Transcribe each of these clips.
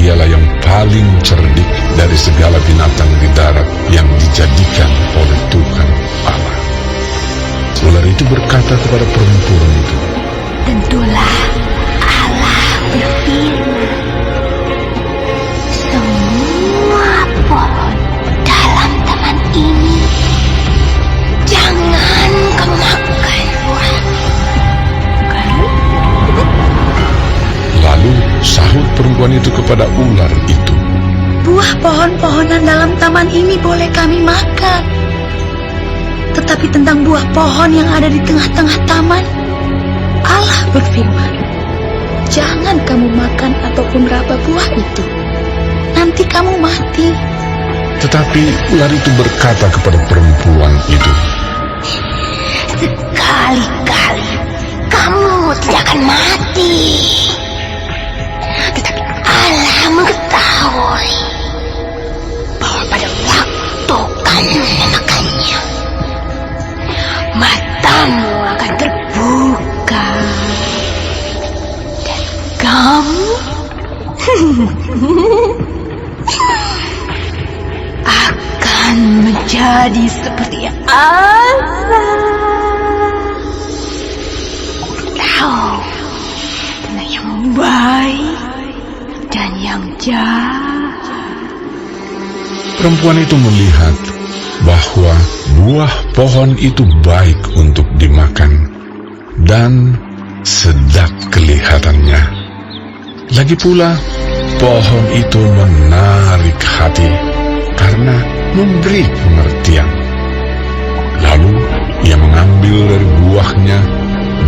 dialah yang paling cerdik dari segala binatang di darat yang dijadikan oleh Tuhan Allah. Ular itu berkata kepada perempuan itu, tentulah Allah berfirman, semua pohon dalam taman ini jangan kamu makan buah. Lalu sahut perempuan itu kepada ular itu, buah pohon-pohonan dalam taman ini boleh kami makan. Tetapi tentang buah pohon yang ada di tengah-tengah taman, Allah berfirman, jangan kamu makan ataupun raba buah itu. Nanti kamu mati. Tetapi ular itu berkata kepada perempuan itu, sekali-kali kamu tidak akan mati. Tetapi Allah mengetahui bahwa pada waktu kamu memakannya, matamu akan terbuka dan kamu akan menjadi seperti Allah. Tahu mana yang baik dan yang jahat. perempuan itu melihat bahwa buah pohon itu baik untuk dimakan dan sedap kelihatannya. Lagi pula, pohon itu menarik hati karena memberi pengertian. Lalu ia mengambil dari buahnya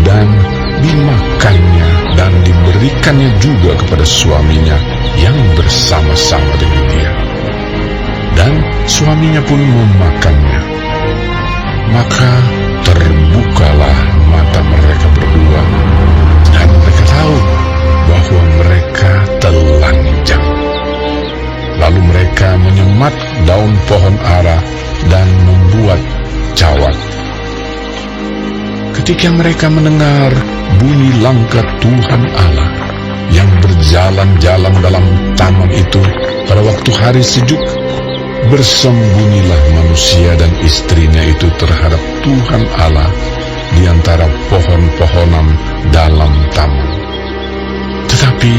dan dimakannya dan diberikannya juga kepada suaminya yang bersama-sama dengan dia. Dan suaminya pun memakannya. Maka terbukalah mata mereka berdua, dan mereka tahu bahwa mereka telanjang. Lalu mereka menyemat daun pohon ara dan membuat cawat. Ketika mereka mendengar bunyi langkah Tuhan Allah yang berjalan-jalan dalam taman itu pada waktu hari sejuk, bersembunyilah manusia dan istrinya itu terhadap Tuhan Allah di antara pohon-pohonan dalam taman. Tetapi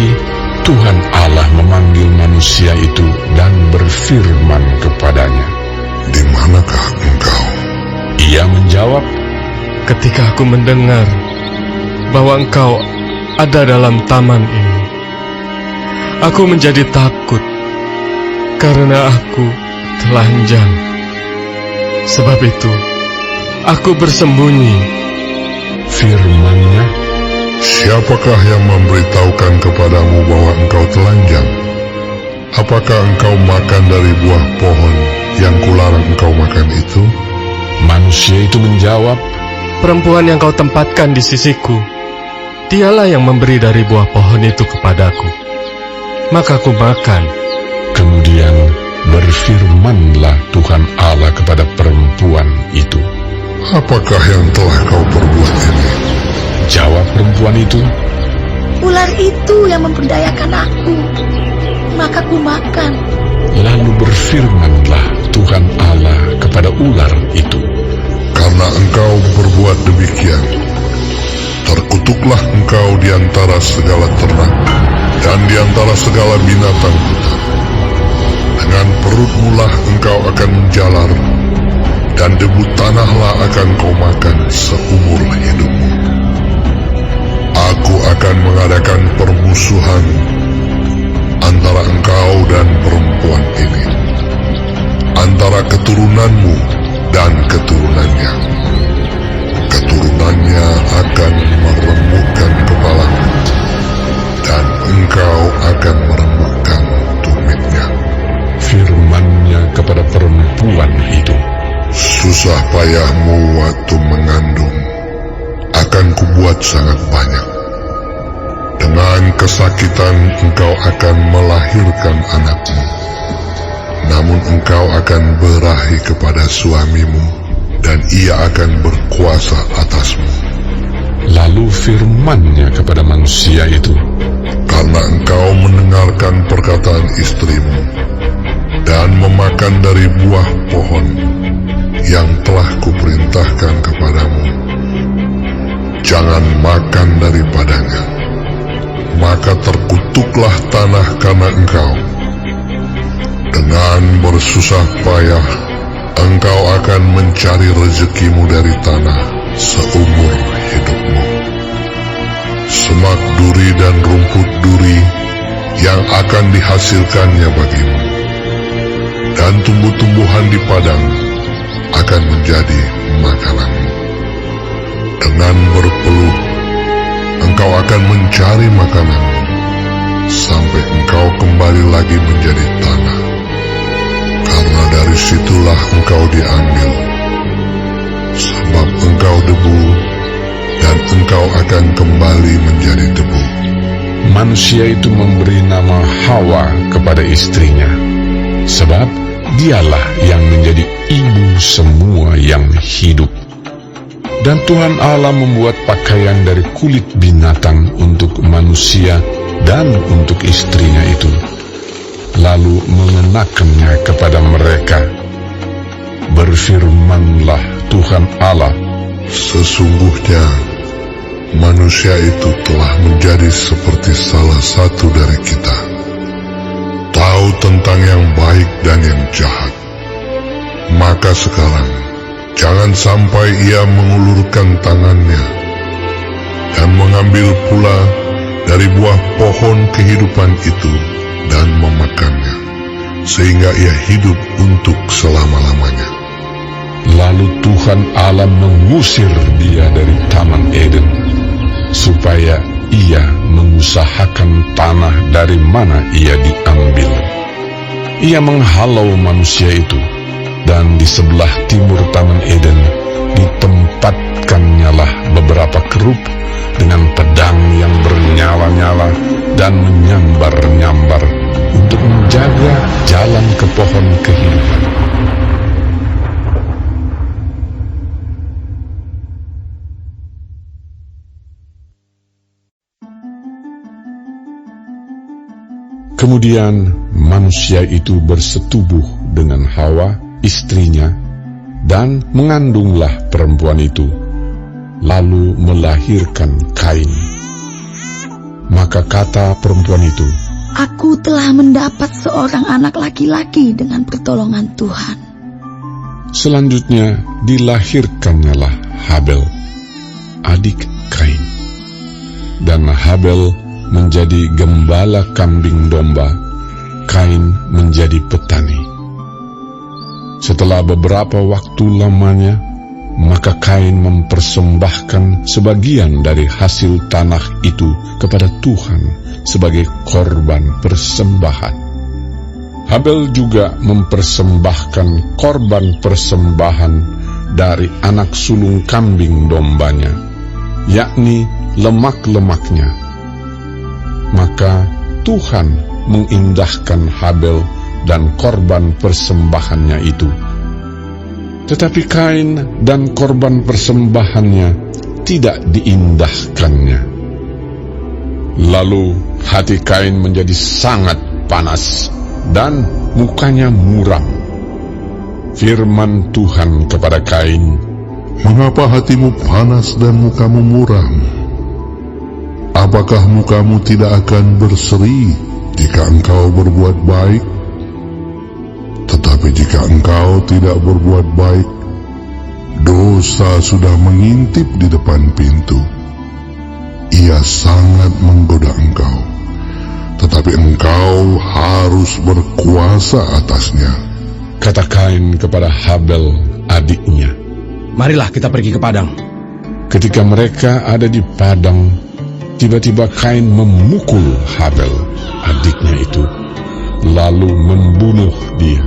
Tuhan Allah memanggil manusia itu dan berfirman kepadanya, "Di manakah engkau?" Ia menjawab, ketika aku mendengar bahwa engkau ada dalam taman ini, aku menjadi takut karena aku telanjang. Sebab itu, aku bersembunyi. firman-Nya, Siapakah yang memberitahukan kepadamu bahwa engkau telanjang? Apakah engkau makan dari buah pohon yang kularang engkau makan itu? Manusia itu menjawab, Perempuan yang kau tempatkan di sisiku, dialah yang memberi dari buah pohon itu kepadaku. Maka aku makan. Kemudian berfirmanlah Tuhan Allah kepada perempuan itu. Apakah yang telah kau perbuat ini? Jawab perempuan itu, Ular itu yang memperdayakan aku, maka ku makan. lalu berfirmanlah Tuhan Allah kepada ular itu, Karena engkau berbuat demikian, terkutuklah engkau di antara segala ternak dan di antara segala binatang hutan. Dengan perutmu lah engkau akan menjalar, dan debu tanahlah akan kau makan seumur hidupmu. Aku akan mengadakan permusuhan antara engkau dan perempuan ini, antara keturunanmu dan keturunannya. Keturunannya akan meremukkan kepalamu, dan engkau akan meremukkan tumitnya. firman-Nya kepada perempuan itu, Susah payahmu waktu mengandung akan kubuat sangat banyak. Dengan kesakitan engkau akan melahirkan anakmu. Namun engkau akan berahi kepada suamimu, dan ia akan berkuasa atasmu. Lalu firman-Nya kepada manusia itu, Karena engkau mendengarkan perkataan perkataan istrimu dan memakan dari buah pohon yang telah kuperintahkan kepadamu. Jangan makan daripadanya, maka terkutuklah tanah karena engkau. Dengan bersusah payah, engkau akan mencari rezekimu dari tanah seumur hidupmu. Semak duri dan rumput duri yang akan dihasilkannya bagimu, dan tumbuh-tumbuhan di padang akan menjadi makananmu. Dengan berpeluh, engkau akan mencari makananmu, sampai engkau kembali lagi menjadi tanah, karena dari situlah engkau diambil. Sebab engkau debu, dan engkau akan kembali menjadi debu. Manusia itu memberi nama Hawa kepada istrinya, sebab dialah yang menjadi ibu semua yang hidup. Dan Tuhan Allah membuat pakaian dari kulit binatang untuk manusia dan untuk istrinya itu, lalu mengenakannya kepada mereka. Berfirmanlah Tuhan Allah, Sesungguhnya manusia itu telah menjadi seperti salah satu dari kita, tahu tentang yang baik dan yang jahat. Maka sekarang jangan sampai ia mengulurkan tangannya dan mengambil pula dari buah pohon kehidupan itu dan memakannya, sehingga ia hidup untuk selama-lamanya. Lalu Tuhan Allah mengusir dia dari Taman Eden, supaya ia mengusahakan tanah dari mana ia diambil. Ia menghalau manusia itu, dan di sebelah timur Taman Eden ditempatkannya beberapa kerub dengan pedang yang bernyala-nyala dan menyambar-nyambar untuk menjaga jalan ke pohon kehidupan. Kemudian manusia itu bersetubuh dengan Hawa, istrinya, dan mengandunglah perempuan itu, lalu melahirkan Kain. Maka kata perempuan itu, Aku telah mendapat seorang anak laki-laki dengan pertolongan Tuhan. Selanjutnya dilahirkannyalah Habel, adik Kain. Dan Habel menjadi gembala kambing domba, Kain menjadi petani. Setelah beberapa waktu lamanya, maka Kain mempersembahkan sebagian dari hasil tanah itu kepada Tuhan sebagai korban persembahan. Habel juga mempersembahkan korban persembahan dari anak sulung kambing dombanya, yakni lemak-lemaknya. Maka Tuhan mengindahkan Habel dan korban persembahannya itu. Tetapi Kain dan korban persembahannya tidak diindahkannya. Lalu hati Kain menjadi sangat panas dan mukanya muram. Firman Tuhan kepada Kain, Mengapa hatimu panas dan mukamu muram? Apakah mukamu tidak akan berseri jika engkau berbuat baik? Tetapi jika engkau tidak berbuat baik, dosa sudah mengintip di depan pintu. Ia sangat menggoda engkau, tetapi engkau harus berkuasa atasnya. kata Kain kepada Habel adiknya. Marilah kita pergi ke padang. Ketika mereka ada di padang, tiba-tiba Kain memukul Habel, adiknya itu, lalu membunuh dia.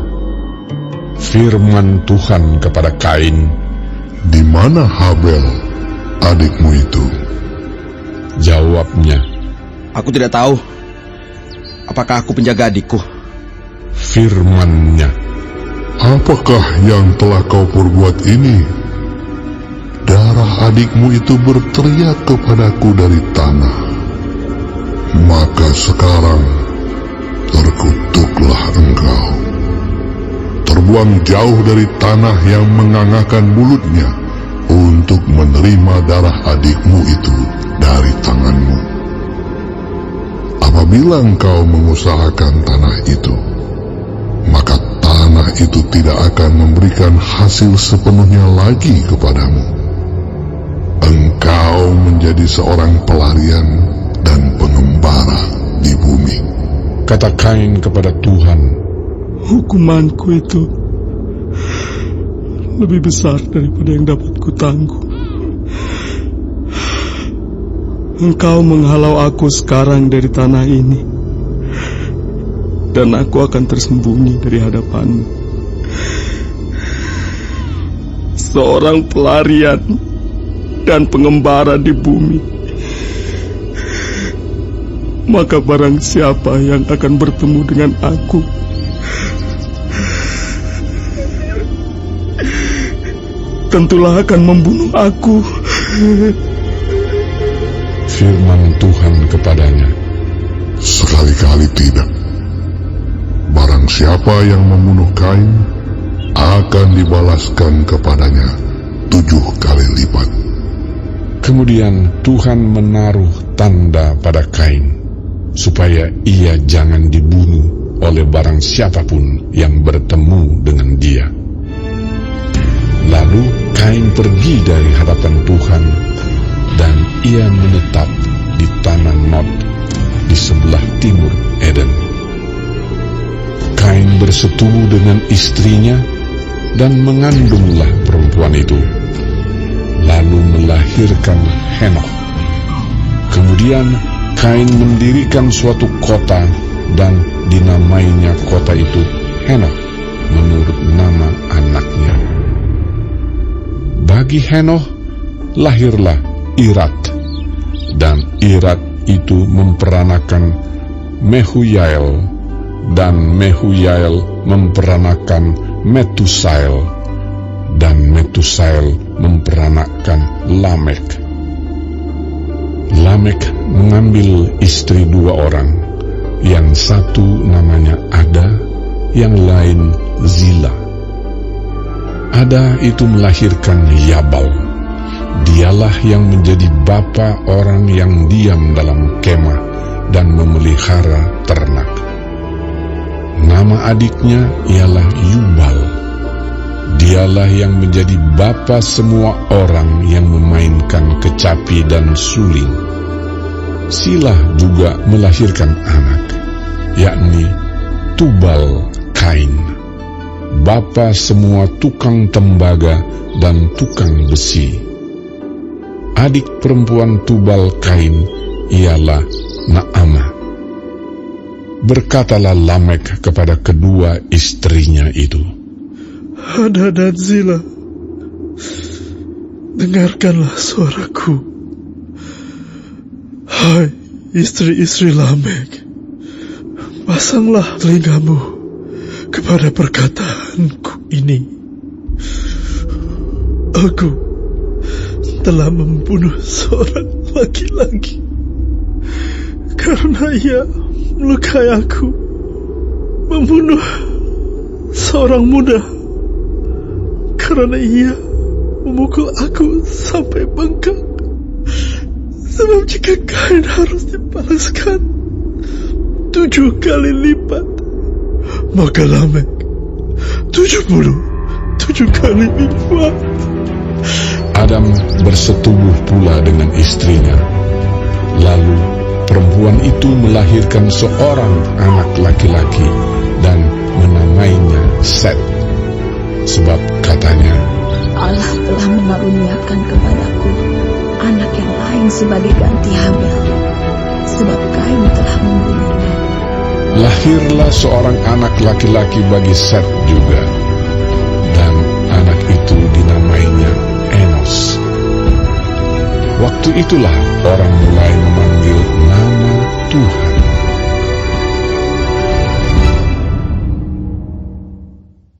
Firman Tuhan kepada Kain, Di mana Habel, adikmu itu? Jawabnya, Aku tidak tahu. Apakah aku penjaga adikku? firman-Nya, Apakah yang telah kau perbuat ini? Darah adikmu itu berteriak kepadaku dari tanah. Maka sekarang Terkutuklah engkau, terbuang jauh dari tanah yang mengangahkan mulutnya untuk menerima darah adikmu itu dari tanganmu. Apabila engkau mengusahakan tanah itu, maka tanah itu tidak akan memberikan hasil sepenuhnya lagi kepadamu. Engkau menjadi seorang pelarian dan pengembara di bumi. Kata Kain kepada Tuhan, Hukumanku itu lebih besar daripada yang dapat kutangguh. Engkau menghalau aku sekarang dari tanah ini, dan aku akan tersembunyi dari hadapanmu. Seorang pelarian dan pengembara di bumi. Maka barang siapa yang akan bertemu dengan aku, tentulah akan membunuh aku. firman Tuhan kepadanya, Sekali-kali tidak. Barang siapa yang membunuh Kain akan dibalaskan kepadanya 7 kali lipat. Kemudian Tuhan menaruh tanda pada Kain, supaya ia jangan dibunuh oleh barang siapapun yang bertemu dengan dia. Lalu Kain pergi dari hadapan Tuhan, dan ia menetap di tanah Nod di sebelah timur Eden. Kain bersetubuh dengan istrinya dan mengandunglah perempuan itu, lalu melahirkan Henokh. Kemudian Kain mendirikan suatu kota dan dinamainya kota itu Henokh menurut nama anaknya. Bagi Henokh lahirlah Irat, dan Irat itu memperanakan Mehuyael, dan Mehuyael memperanakan Metusael, dan Metusael memperanakan Lamek. Lamek mengambil istri 2 orang, yang satu namanya Ada, yang lain Zila. Ada itu melahirkan Yabal. Dialah yang menjadi bapa orang yang diam dalam kemah dan memelihara ternak. Nama adiknya ialah Yubal. Dialah yang menjadi bapa semua orang yang memainkan kecapi dan suling. Silah juga melahirkan anak, yakni Tubal Kain, bapa semua tukang tembaga dan tukang besi. Adik perempuan Tubal Kain ialah Naamah. Berkatalah Lamek kepada kedua istrinya itu, Ada dan Zila, dengarkanlah suaraku. Hai istri-istri Lamek, pasanglah telingamu kepada perkataanku ini. Aku telah membunuh seorang laki-laki karena ia melukai aku, membunuh seorang muda karena ia memukul aku sampai bengkak. Sebab jika Kain harus dibalaskan 7 kali lipat, maka Lamek 77 kali lipat. Adam bersetubuh pula dengan istrinya. Lalu perempuan itu melahirkan seorang anak laki-laki dan menamainya Set. Sebab katanya, Allah telah mengaruniakan kepadaku anak yang lain sebagai ganti Habel, sebab Kain telah membunuhnya. lahirlah seorang anak laki-laki bagi Set juga, dan anak itu dinamainya Enos. Waktu itulah orang mulai